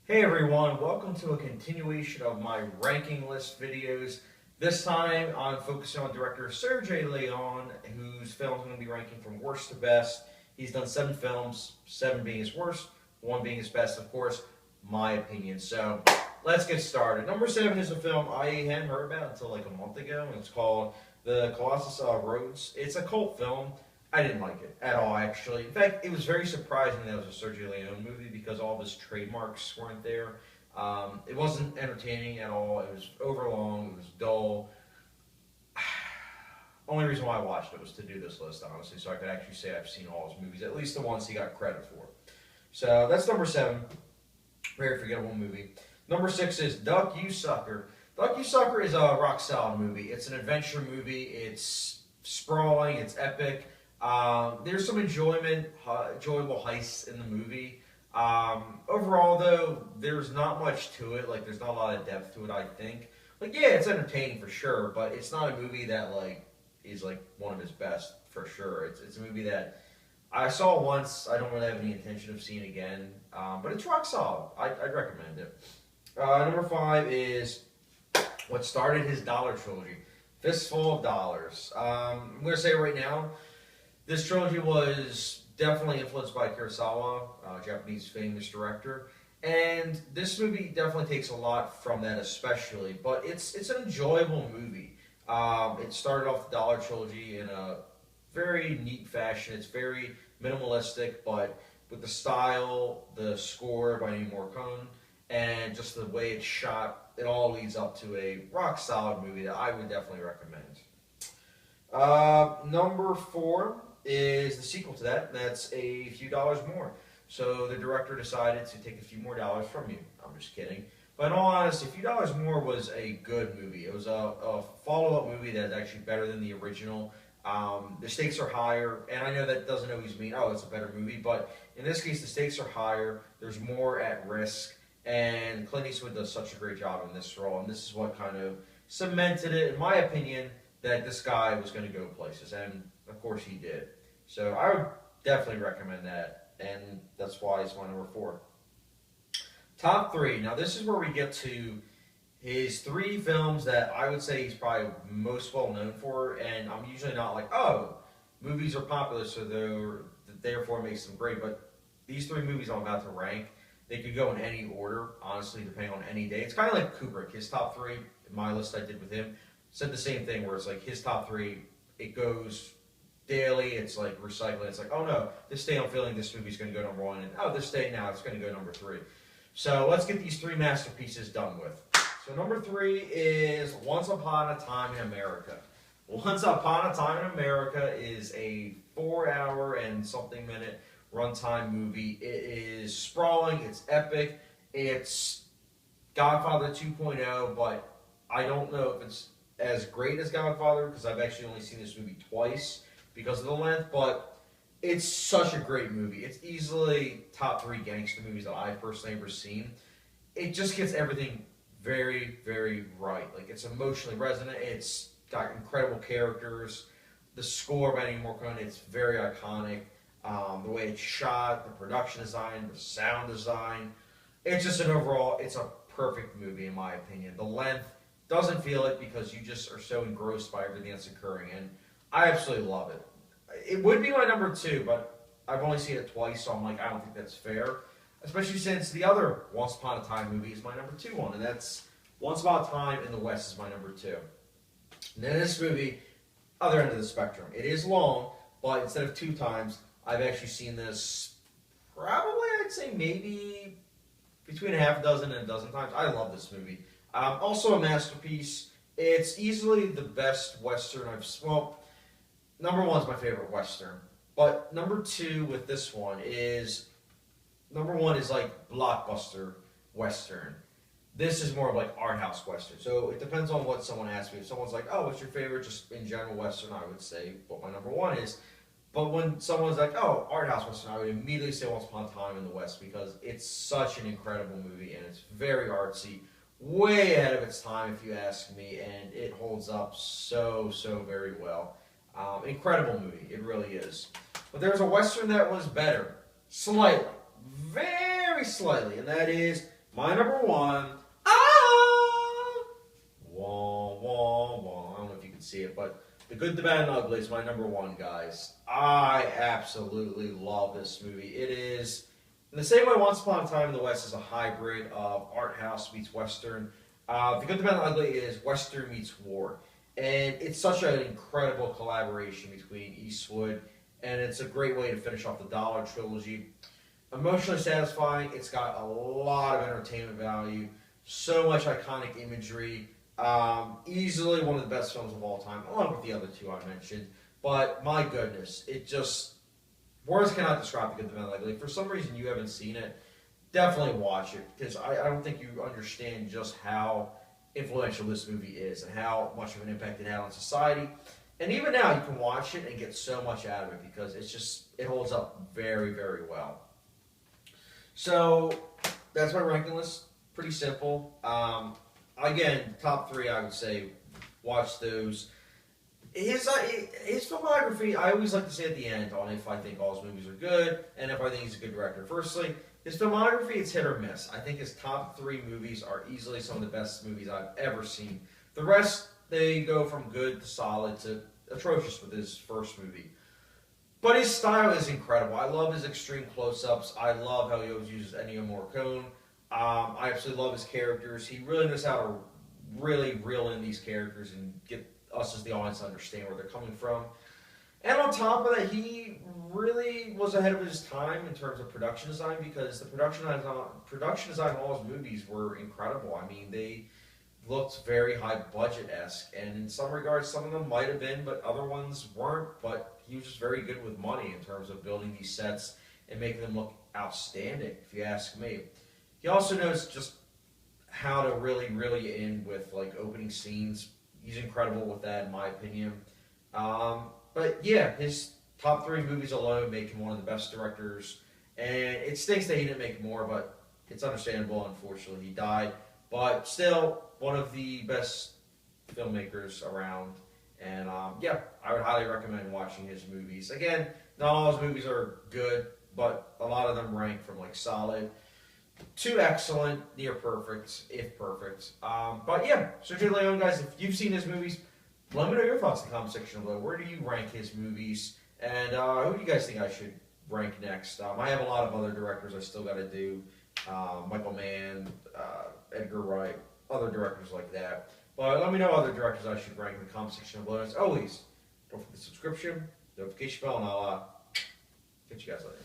Hey everyone, welcome to a continuation of my ranking list videos. This time I'm focusing on director Sergio Leone, whose films I'm going to be ranking from worst to best. He's done 7 films, 7 being his worst, 1 being his best, of course, my opinion. So let's get started. Number 7 is a film I hadn't heard about until like a month ago, and it's called The Colossus Rhodes. It's a cult film. I didn't like it at all, actually. In fact, it was very surprising that it was a Sergio Leone movie because all of his trademarks weren't there. It wasn't entertaining at all. It was overlong. It was dull. Only reason why I watched it was to do this list, honestly, so I could actually say I've seen all his movies, at least the ones he got credit for. So that's number 7. Very forgettable movie. Number 6 is Duck You Sucker. Duck You Sucker is a rock solid movie. It's an adventure movie. It's sprawling. It's epic. There's some enjoyable heists in the movie. Overall, though, there's not much to it. Like, there's not a lot of depth to it, I think. Like, yeah, it's entertaining for sure, but it's not a movie that, like, is, like, one of his best for sure. It's a movie that I saw once. I don't really have any intention of seeing again, but it's rock solid. I'd recommend it. Number 5 is what started his dollar trilogy, Fistful of Dollars. I'm going to say right now, this trilogy was definitely influenced by Kurosawa, Japanese famous director, and this movie definitely takes a lot from that, especially. But it's an enjoyable movie. It started off the Dollar trilogy in a very neat fashion. It's very minimalistic, but with the style, the score by Ennio Moricone, and just the way it's shot, it all leads up to a rock solid movie that I would definitely recommend. Number 4 is the sequel to that. That's A Few Dollars More. So the director decided to take a few more dollars from you. I'm just kidding. But in all honesty, A Few Dollars More was a good movie. It was a follow-up movie that's actually better than the original. The stakes are higher, and I know that doesn't always mean, oh, it's a better movie, but in this case, the stakes are higher. There's more at risk, and Clint Eastwood does such a great job in this role, and this is what kind of cemented it, in my opinion, that this guy was going to go places, and of course he did. So I would definitely recommend that, and that's why it's my number 4. Top 3. Now this is where we get to his 3 films that I would say he's probably most well known for, and I'm usually not like, oh, movies are popular, so therefore makes them great, but these 3 movies I'm about to rank, they could go in any order, honestly, depending on any day. It's kind of like Kubrick. His top 3, in my list I did with him, said the same thing, where it's like his top 3, it goes daily. It's like recycling. It's like, oh no, this day I'm feeling this movie's going to go number 1, and oh, this day now it's going to go number 3. So let's get these 3 masterpieces done with. So number 3 is Once Upon a Time in America. Once Upon a Time in America is a 4-hour and something minute runtime movie. It is sprawling. It's epic. It's Godfather 2.0, but I don't know if it's as great as Godfather because I've actually only seen this movie twice because of the length, but it's such a great movie. It's easily top 3 gangster movies that I've personally ever seen. It just gets everything very, very right. Like, it's emotionally resonant. It's got incredible characters. The score by Ennio Morricone, it's very iconic. The way it's shot, the production design, the sound design. It's just an overall, it's a perfect movie in my opinion. The length doesn't feel it because you just are so engrossed by everything that's occurring, and I absolutely love it. It would be my number 2, but I've only seen it twice, so I'm like, I don't think that's fair. Especially since the other Once Upon a Time movie is my number 2 one, and that's Once Upon a Time in the West is my number 2. And then this movie, other end of the spectrum. It is long, but instead of 2 times, I've actually seen this probably, I'd say maybe between a half dozen and a dozen times. I love this movie. Also a masterpiece. It's easily the best Western well, number 1 is my favorite Western. But number 2 with this one is, number 1 is like blockbuster Western. This is more of like art house Western. So it depends on what someone asks me. If someone's like, oh, what's your favorite just in general Western, I would say what my number 1 is. But when someone's like, oh, art house Western, I would immediately say Once Upon a Time in the West because it's such an incredible movie and it's very artsy. Way ahead of its time, if you ask me, and it holds up so very well. Incredible movie, it really is. But there's a Western that was better, slightly, very slightly, and that is My number one. Wah, wah, wah. I don't know if you can see it, but The Good, the Bad, and Ugly is my number one, guys. I absolutely love this movie. It is, in the same way Once Upon a Time in the West is a hybrid of art house meets Western. The Good, the Bad, and the Ugly is Western meets war. And it's such an incredible collaboration between Eastwood, and it's a great way to finish off the Dollar trilogy. Emotionally satisfying, it's got a lot of entertainment value, so much iconic imagery. Easily one of the best films of all time, along with the other two I mentioned. But my goodness, it just, words cannot describe The Good, the Bad, and the Ugly. For some reason you haven't seen it, definitely watch it, because I don't think you understand just how influential this movie is and how much of an impact it had on society. And even now you can watch it and get so much out of it because it holds up very, very well. So that's my ranking list. Pretty simple. Again, top three, I would say, watch those. His filmography, I always like to say at the end on if I think all his movies are good and if I think he's a good director. Firstly, his filmography is hit or miss. I think his top three movies are easily some of the best movies I've ever seen. The rest, they go from good to solid to atrocious with his first movie. But his style is incredible. I love his extreme close-ups. I love how he always uses Ennio Moricone. I absolutely love his characters. He really knows how to really reel in these characters and get us as the audience to understand where they're coming from. And on top of that, he really was ahead of his time in terms of production design because the production design of all his movies were incredible. I mean, they looked very high budget-esque, and in some regards, some of them might have been, but other ones weren't. But he was just very good with money in terms of building these sets and making them look outstanding, if you ask me. He also knows just how to really reel you in with like opening scenes. He's incredible with that, in my opinion. But yeah, his top three movies alone make him one of the best directors. And it stinks that he didn't make more, but it's understandable. Unfortunately, he died. But still, one of the best filmmakers around. And yeah, I would highly recommend watching his movies. Again, not all his movies are good, but a lot of them rank from like solid to excellent, near perfect, if perfect. But yeah, Sergio Leone, guys, if you've seen his movies, let me know your thoughts in the comment section below. Where do you rank his movies? And who do you guys think I should rank next? I have a lot of other directors I still got to do. Michael Mann, Edgar Wright, other directors like that. But let me know other directors I should rank in the comment section below. As always, don't forget the subscription, notification bell, and I'll catch you guys later.